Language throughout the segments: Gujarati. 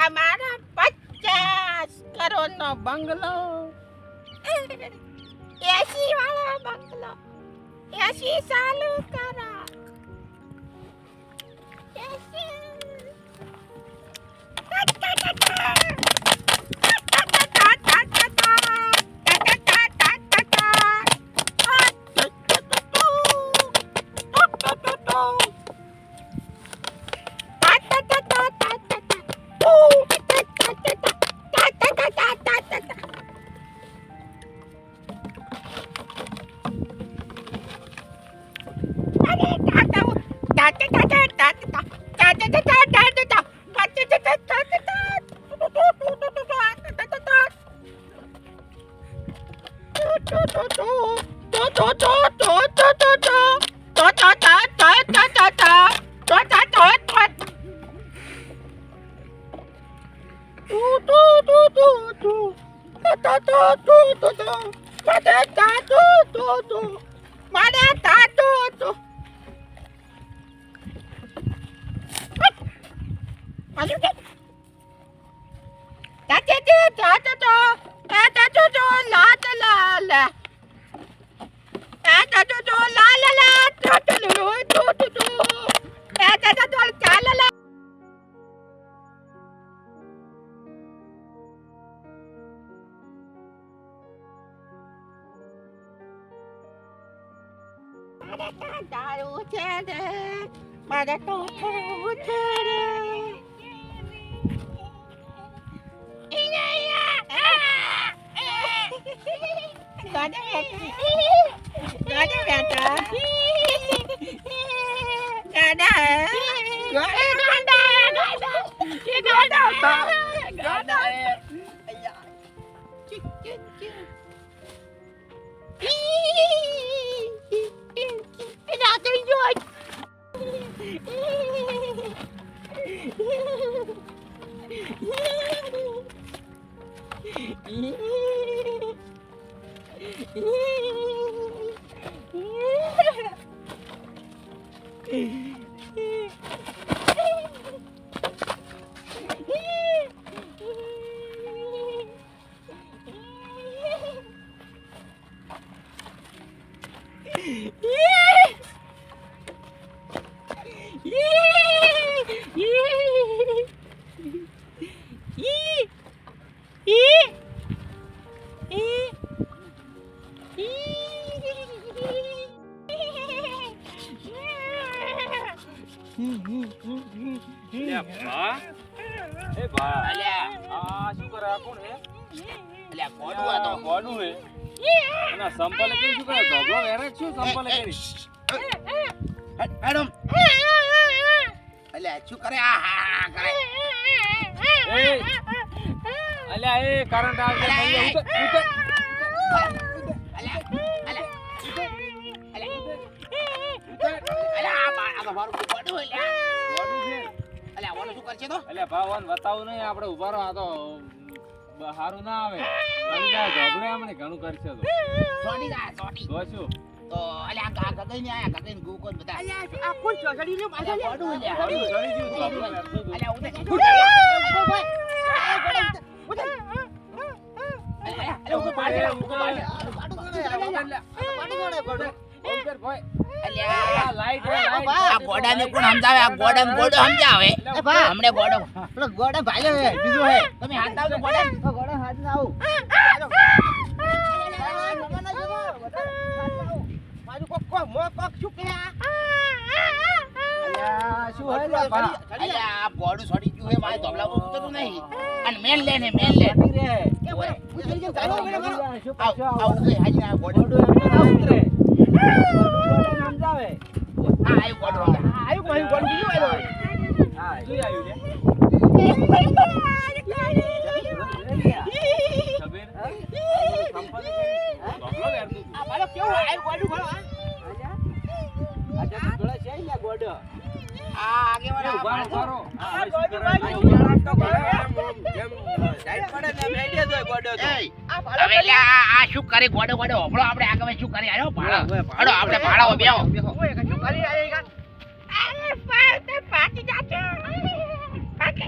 અમારા 50 કરોડનો બંગલો, 80 વાળો બંગલો, 80 ચાલુ કરા, 咦。એ બા અલ્યા આ શું કરે આ કોણ હે અલ્યા ગોડું આ તો ગોડું હે અને સંપલે કેમ શું કરે ધોબળો વેરે શું સંપલે કરી મેડમ અલ્યા શું કરે આ હા કરે એ અલ્યા એ કરંટ આવે છે ઉતર અલ્યા ભાવન બતાવું નહીં આપણે ઉભા રહો આ તો હારું ના આવે ધોબળે આમને ઘણું કરશે તો શું તો અલ્યા આ ગગઈ ને આયા ગગઈ ને ગુ કોણ બધા અલ્યા આ કોણ ચોસડી લ્યો પાછા ગોડું અલ્યા ગોડું ચડી ગયું ધોબળો અલ્યા ઉડે આ ગોડાને કોણ સમજાવે આ ગોડાને ગોડો સમજાવે હમણે ગોડો પેલો ગોડો ભાઈલો હે બીજો હે તમે હાથ આવો તો ગોડો હાથ આવો મારું કોક મો કોક શું કે અલ્યા શું હે અલ્યા આ ગોડું છોડી ગયું હે મારે ધોબલા પર ઉતરતું નહીં અને મેલ લે ને મેલ લે એ ઓય ઉતરી જ ચાલો આવ ગઈ હાજી આ ગોડું ઉતરે ગોડું સમજાવે આ આયુ ગોડું આયુ કોઈ ગોડું બીજું આયુ હા શું આયુ લે સબેર સંપલે ધોબળો વેરતું આ બાલો કેવું આયુ ગોડું ભલો આજે થોડા છે ને ગોડો આ આગેવાળા ઉભા કરો આ ગોડો તો જેમ સાઈડ પડે ને આઈડિયા જોય ગોડો તો હવે લે આ શું કરે ગોડો ગોડો હોબળો આપણે આગળ શું કરી આયો ભાડા હડો આપણે ભાડા બેહો ઓય શું કરી આયો અરે પાટ પાટી જાચો પાકે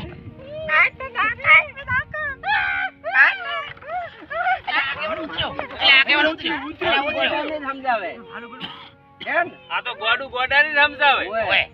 આ તો નાખે સમજાવે એમ આ તો ગોડું ગોડાને સમજાવે ઓય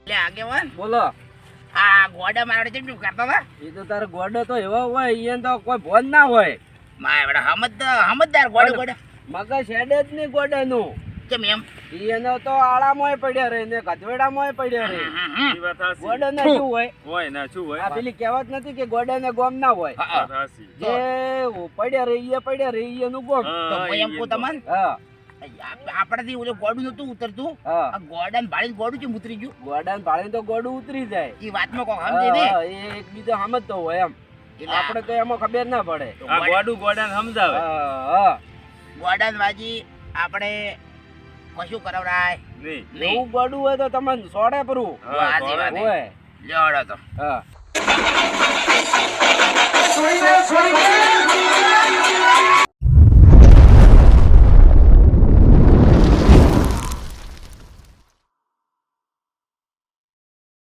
આગેવાન બોલો આ ગોડા મારા જેમ કરતા હતા એ તો તારો ગોડો તો એવો હોય અહીંયા તો કોઈ ભોન ના હોય માય બડા હમદદાર ગોડો ગોડા મગજ હેડે જ નહીં ગોડાનું કેમ એમ એનો તો આળામાંય પડ્યા રહે ને ગધવેડામાંય પડ્યા રહે ઈ વાત હાસી ગોડાને શું હોય હોય ના શું હોય આ પેલી કહેવત નથી કે ગોડાને ગોમ ના હોય વાત હાસી જે પડ્યા રહે એનું ગોમ તો હું એમ કહું તમને હા આપણાથી ઓલું ગોડું નતું ઉતરતું હા આ ગોડાને ભાળીને ગોડું કેમ ઉતરી ગયું ગોડાને ભાળીને તો ગોડું ઉતરી જાય એ વાતમાં કોક સમજે ને હા, એ એકબીજા સમજતો હોય એમ એટલે આપણે તો એમાં ખબર ના પડે આ ગોડું ગોડાને સમજાવે હા ગોડાને વાજી આપણે કશું કરાવરાય નહીં એવું ગોડું હોય તો તમને સોડે પરું હા, સાચી વાત. હોય લેવડો તો હા